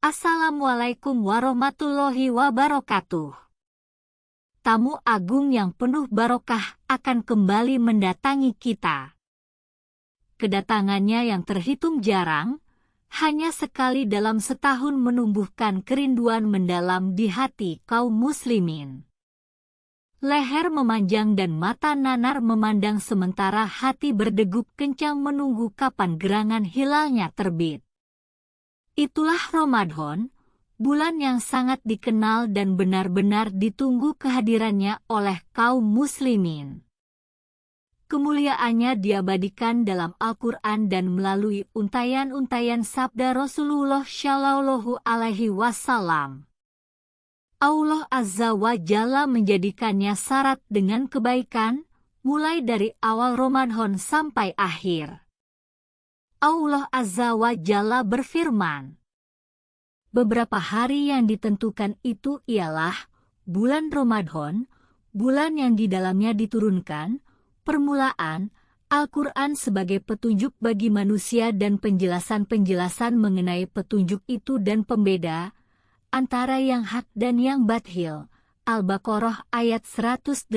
Assalamualaikum warahmatullahi wabarakatuh. Tamu agung yang penuh barokah akan kembali mendatangi kita. Kedatangannya yang terhitung jarang, hanya sekali dalam setahun menumbuhkan kerinduan mendalam di hati kaum muslimin. Leher memanjang dan mata nanar memandang sementara hati berdegup kencang menunggu kapan gerangan hilalnya terbit. Itulah Ramadan, bulan yang sangat dikenal dan benar-benar ditunggu kehadirannya oleh kaum muslimin. Kemuliaannya diabadikan dalam Al-Quran dan melalui untayan-untayan sabda Rasulullah Shallallahu Alaihi Wasallam. Allah Azza wa Jalla menjadikannya syarat dengan kebaikan, mulai dari awal Ramadan sampai akhir. Allah Azza wa Jalla berfirman, beberapa hari yang ditentukan itu ialah bulan Ramadan, bulan yang di dalamnya diturunkan permulaan Al-Quran sebagai petunjuk bagi manusia dan penjelasan-penjelasan mengenai petunjuk itu dan pembeda antara yang hak dan yang batil. Al-Baqarah ayat 185.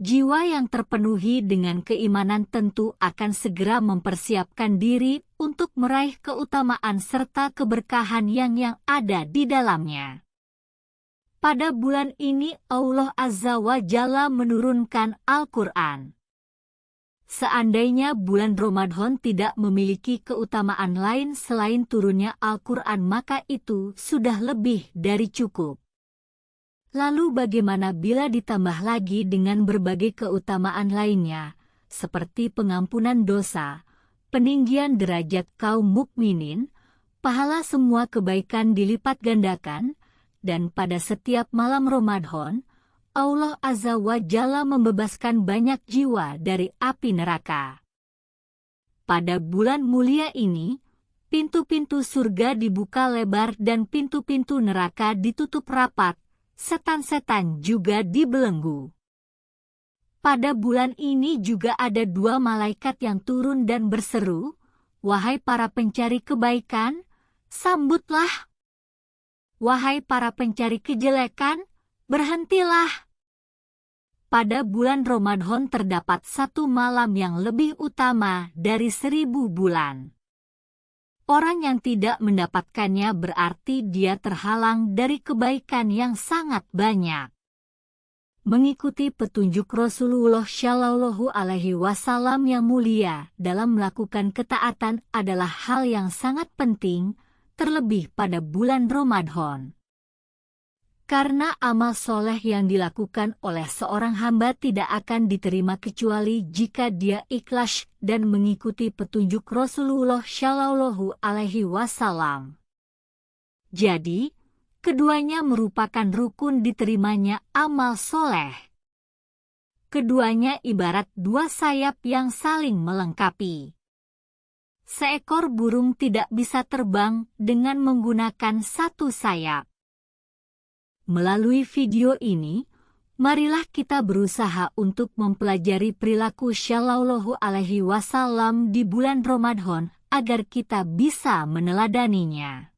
Jiwa yang terpenuhi dengan keimanan tentu akan segera mempersiapkan diri untuk meraih keutamaan serta keberkahan yang ada di dalamnya. Pada bulan ini Allah Azza wa Jalla menurunkan Al-Quran. Seandainya bulan Ramadan tidak memiliki keutamaan lain selain turunnya Al-Quran, maka itu sudah lebih dari cukup. Lalu bagaimana bila ditambah lagi dengan berbagai keutamaan lainnya, seperti pengampunan dosa, peninggian derajat kaum mukminin, pahala semua kebaikan dilipat gandakan, dan pada setiap malam Ramadan, Allah Azza wa Jalla membebaskan banyak jiwa dari api neraka. Pada bulan mulia ini, pintu-pintu surga dibuka lebar dan pintu-pintu neraka ditutup rapat, setan-setan juga dibelenggu. Pada bulan ini juga ada dua malaikat yang turun dan berseru, wahai para pencari kebaikan, sambutlah. Wahai para pencari kejelekan, berhentilah. Pada bulan Ramadan terdapat satu malam yang lebih utama dari 1000 bulan. Orang yang tidak mendapatkannya berarti dia terhalang dari kebaikan yang sangat banyak. Mengikuti petunjuk Rasulullah Shallallahu Alaihi Wasallam yang mulia dalam melakukan ketaatan adalah hal yang sangat penting, terlebih pada bulan Ramadan. Karena amal soleh yang dilakukan oleh seorang hamba tidak akan diterima kecuali jika dia ikhlas dan mengikuti petunjuk Rasulullah Shallallahu Alaihi Wasallam. Jadi, keduanya merupakan rukun diterimanya amal soleh. Keduanya ibarat dua sayap yang saling melengkapi. Seekor burung tidak bisa terbang dengan menggunakan satu sayap. Melalui video ini, marilah kita berusaha untuk mempelajari perilaku Shallallahu Alaihi Wasallam di bulan Ramadan agar kita bisa meneladaninya.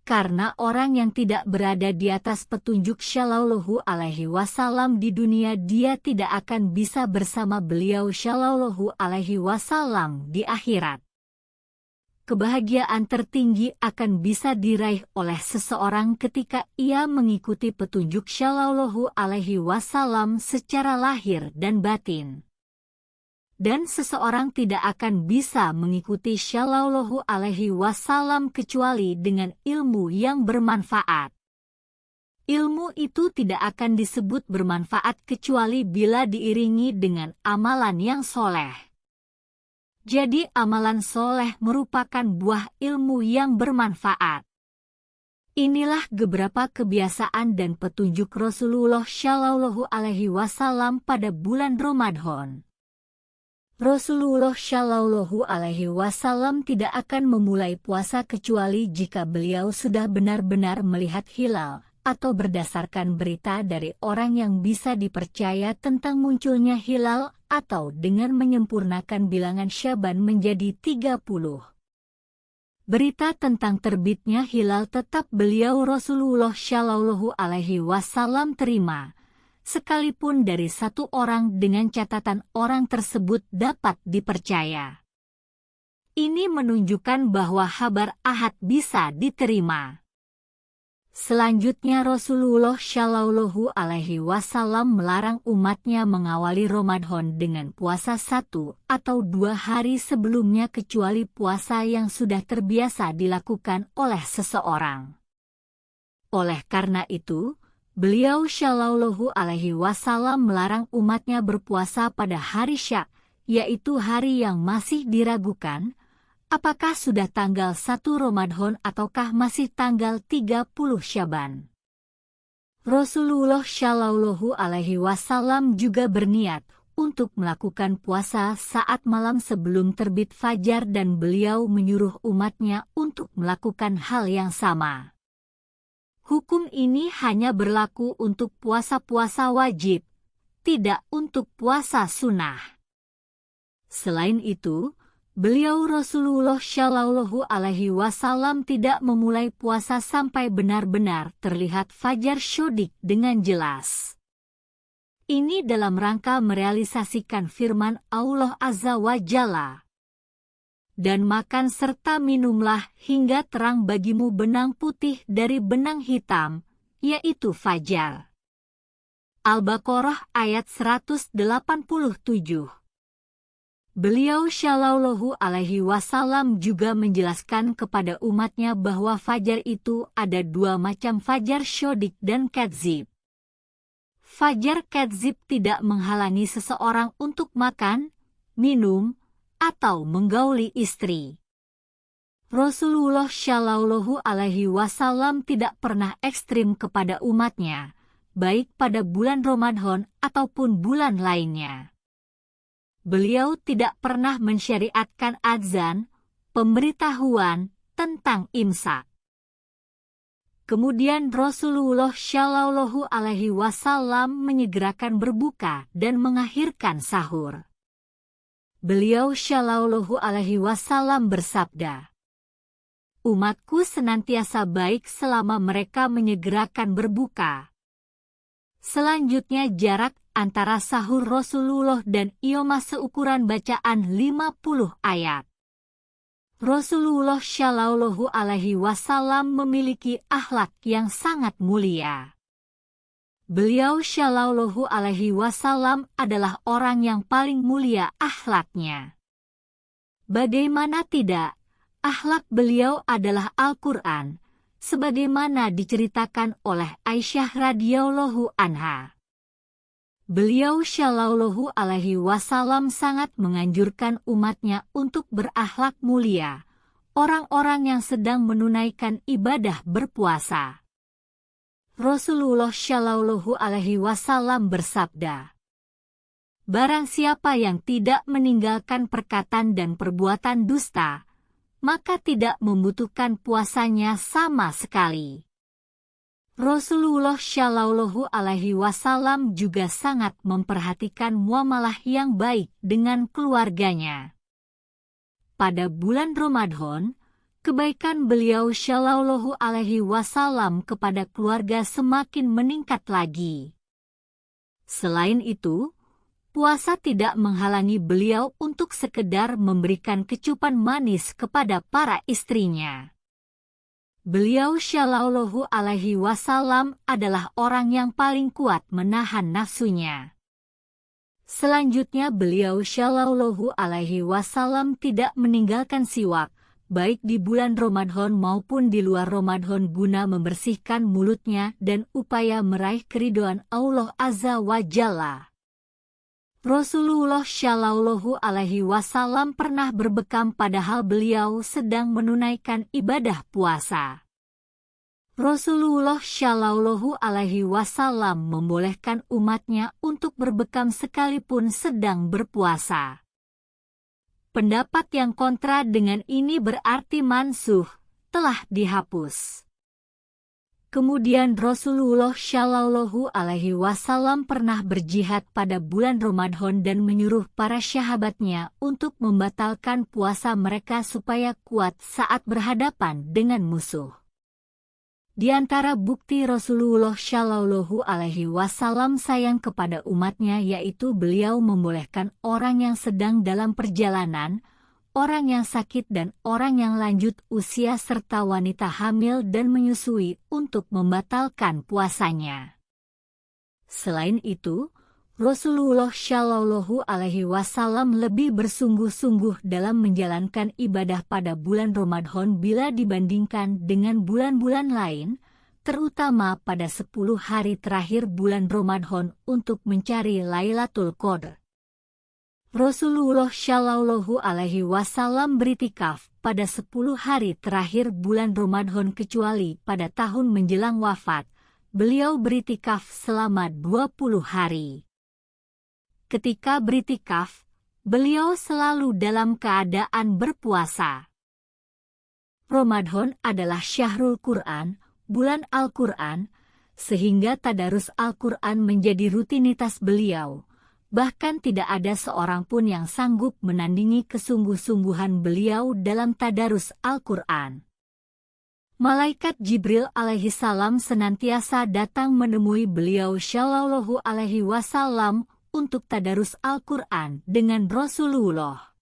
Karena orang yang tidak berada di atas petunjuk Shallallahu Alaihi Wasallam di dunia, dia tidak akan bisa bersama beliau Shallallahu Alaihi Wasallam di akhirat. Kebahagiaan tertinggi akan bisa diraih oleh seseorang ketika ia mengikuti petunjuk Shallallahu Alaihi Wasallam secara lahir dan batin. Dan seseorang tidak akan bisa mengikuti Shallallahu Alaihi Wasallam kecuali dengan ilmu yang bermanfaat. Ilmu itu tidak akan disebut bermanfaat kecuali bila diiringi dengan amalan yang soleh. Jadi amalan soleh merupakan buah ilmu yang bermanfaat. Inilah beberapa kebiasaan dan petunjuk Rasulullah Shallallahu Alaihi Wasallam pada bulan Ramadan. Rasulullah Shallallahu Alaihi Wasallam tidak akan memulai puasa kecuali jika beliau sudah benar-benar melihat hilal, atau berdasarkan berita dari orang yang bisa dipercaya tentang munculnya hilal, atau dengan menyempurnakan bilangan Syaban menjadi 30. Berita tentang terbitnya hilal tetap beliau Rasulullah Shallallahu Alaihi Wasallam terima, sekalipun dari satu orang dengan catatan orang tersebut dapat dipercaya. Ini menunjukkan bahwa kabar ahad bisa diterima. Selanjutnya Rasulullah Shallallahu Alaihi Wasallam melarang umatnya mengawali Ramadan dengan puasa 1 atau 2 hari sebelumnya kecuali puasa yang sudah terbiasa dilakukan oleh seseorang. Oleh karena itu, beliau Shallallahu Alaihi Wasallam melarang umatnya berpuasa pada hari Syak, yaitu hari yang masih diragukan, apakah sudah tanggal 1 Ramadan ataukah masih tanggal 30 Syaban. Rasulullah Shallallahu Alaihi Wasallam juga berniat untuk melakukan puasa saat malam sebelum terbit fajar dan beliau menyuruh umatnya untuk melakukan hal yang sama. Hukum ini hanya berlaku untuk puasa-puasa wajib, tidak untuk puasa sunnah. Selain itu, beliau Rasulullah Shallallahu Alaihi Wasallam tidak memulai puasa sampai benar-benar terlihat fajar syodik dengan jelas. Ini dalam rangka merealisasikan firman Allah Azza wa Jalla. Dan makan serta minumlah hingga terang bagimu benang putih dari benang hitam, yaitu fajar. Al-Baqarah ayat 187. Beliau Shallallahu Alaihi Wasallam juga menjelaskan kepada umatnya bahwa fajar itu ada 2 macam, fajar syodik dan kadzib. Fajar kadzib tidak menghalangi seseorang untuk makan, minum, atau menggauli istri. Rasulullah Shallallahu Alaihi Wasallam tidak pernah ekstrim kepada umatnya, baik pada bulan Ramadan ataupun bulan lainnya. Beliau tidak pernah mensyariatkan azan, pemberitahuan tentang imsak. Kemudian Rasulullah Shallallahu Alaihi Wasallam menyegerakan berbuka dan mengakhirkan sahur. Beliau Shallallahu Alaihi Wasallam bersabda, "Umatku senantiasa baik selama mereka menyegerakan berbuka." Selanjutnya jarak antara sahur Rasulullah dan iomah seukuran bacaan 50 ayat. Rasulullah Shallallahu Alaihi Wasallam memiliki akhlak yang sangat mulia. Beliau Shallallahu Alaihi Wasallam adalah orang yang paling mulia akhlaknya. Bagaimana tidak, akhlak beliau adalah Al-Quran, sebagaimana diceritakan oleh Aisyah radhiyallahu anha. Beliau Shallallahu Alaihi Wasallam sangat menganjurkan umatnya untuk berakhlak mulia, orang-orang yang sedang menunaikan ibadah berpuasa. Rasulullah Shallallahu Alaihi Wasallam bersabda, "Barang siapa yang tidak meninggalkan perkataan dan perbuatan dusta, maka tidak membutuhkan puasanya sama sekali." Rasulullah Shallallahu Alaihi Wasallam juga sangat memperhatikan muamalah yang baik dengan keluarganya. Pada bulan Ramadan, kebaikan beliau Shallallahu Alaihi Wasallam kepada keluarga semakin meningkat lagi. Selain itu, puasa tidak menghalangi beliau untuk sekedar memberikan kecupan manis kepada para istrinya. Beliau Shallallahu Alaihi Wasallam adalah orang yang paling kuat menahan nafsunya. Selanjutnya beliau Shallallahu Alaihi Wasallam tidak meninggalkan siwak, baik di bulan Ramadan maupun di luar Ramadan guna membersihkan mulutnya dan upaya meraih keridhaan Allah Azza wa Jalla. Rasulullah Shallallahu Alaihi Wasallam pernah berbekam padahal beliau sedang menunaikan ibadah puasa. Rasulullah Shallallahu Alaihi Wasallam membolehkan umatnya untuk berbekam sekalipun sedang berpuasa. Pendapat yang kontra dengan ini berarti mansuh, telah dihapus. Kemudian Rasulullah Shallallahu Alaihi Wasallam pernah berjihad pada bulan Ramadan dan menyuruh para sahabatnya untuk membatalkan puasa mereka supaya kuat saat berhadapan dengan musuh. Di antara bukti Rasulullah Shallallahu Alaihi Wasallam sayang kepada umatnya yaitu beliau membolehkan orang yang sedang dalam perjalanan, orang yang sakit dan orang yang lanjut usia serta wanita hamil dan menyusui untuk membatalkan puasanya. Selain itu, Rasulullah Shallallahu Alaihi Wasallam lebih bersungguh-sungguh dalam menjalankan ibadah pada bulan Ramadan bila dibandingkan dengan bulan-bulan lain, terutama pada 10 hari terakhir bulan Ramadan untuk mencari Lailatul Qadar. Rasulullah Shallallahu Alaihi Wasallam beritikaf pada 10 hari terakhir bulan Ramadan kecuali pada tahun menjelang wafat, beliau beritikaf selama 20 hari. Ketika beritikaf, beliau selalu dalam keadaan berpuasa. Ramadan adalah syahrul Quran, bulan Al-Quran, sehingga tadarus Al-Quran menjadi rutinitas beliau. Bahkan tidak ada seorang pun yang sanggup menandingi kesungguh-sungguhan beliau dalam tadarus Al-Quran. Malaikat Jibril alaihi salam senantiasa datang menemui beliau Shallallahu Alaihi Wasallam untuk tadarus Al-Quran dengan Rasulullah.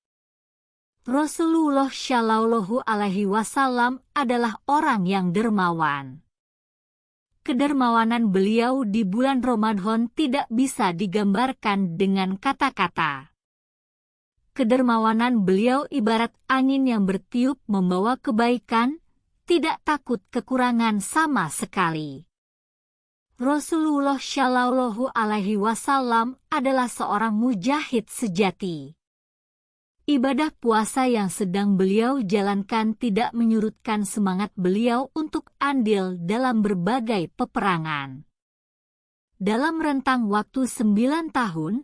Rasulullah Shallallahu Alaihi Wasallam adalah orang yang dermawan. Kedermawanan beliau di bulan Ramadan tidak bisa digambarkan dengan kata-kata. Kedermawanan beliau ibarat angin yang bertiup membawa kebaikan, tidak takut kekurangan sama sekali. Rasulullah Shallallahu Alaihi Wasallam adalah seorang mujahid sejati. Ibadah puasa yang sedang beliau jalankan tidak menyurutkan semangat beliau untuk andil dalam berbagai peperangan. Dalam rentang waktu 9 tahun,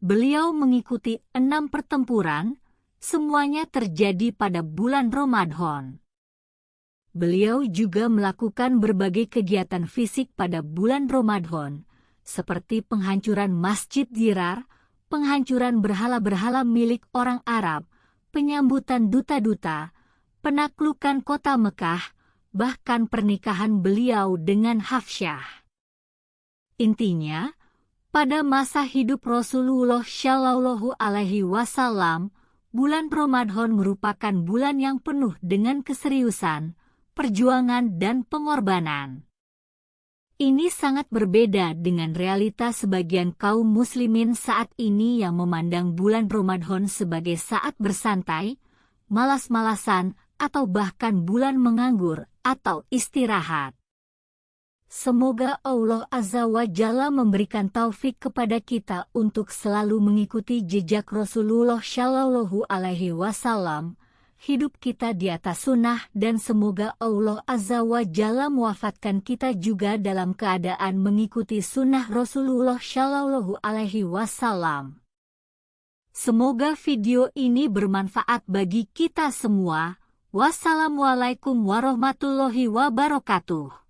beliau mengikuti 6 pertempuran, semuanya terjadi pada bulan Ramadan. Beliau juga melakukan berbagai kegiatan fisik pada bulan Ramadan, seperti penghancuran Masjid Dirar, penghancuran berhala-berhala milik orang Arab, penyambutan duta-duta, penaklukan kota Mekah, bahkan pernikahan beliau dengan Hafsyah. Intinya, pada masa hidup Rasulullah Shallallahu Alaihi Wasallam, bulan Ramadan merupakan bulan yang penuh dengan keseriusan, perjuangan dan pengorbanan. Ini sangat berbeda dengan realitas sebagian kaum muslimin saat ini yang memandang bulan Ramadan sebagai saat bersantai, malas-malasan, atau bahkan bulan menganggur atau istirahat. Semoga Allah Azza wa Jalla memberikan taufik kepada kita untuk selalu mengikuti jejak Rasulullah Shallallahu Alaihi Wasallam, hidup kita di atas sunnah, dan semoga Allah Azza wa Jalla mewafatkan kita juga dalam keadaan mengikuti sunnah Rasulullah Shallallahu Alaihi Wasallam. Semoga video ini bermanfaat bagi kita semua. Wassalamualaikum warahmatullahi wabarakatuh.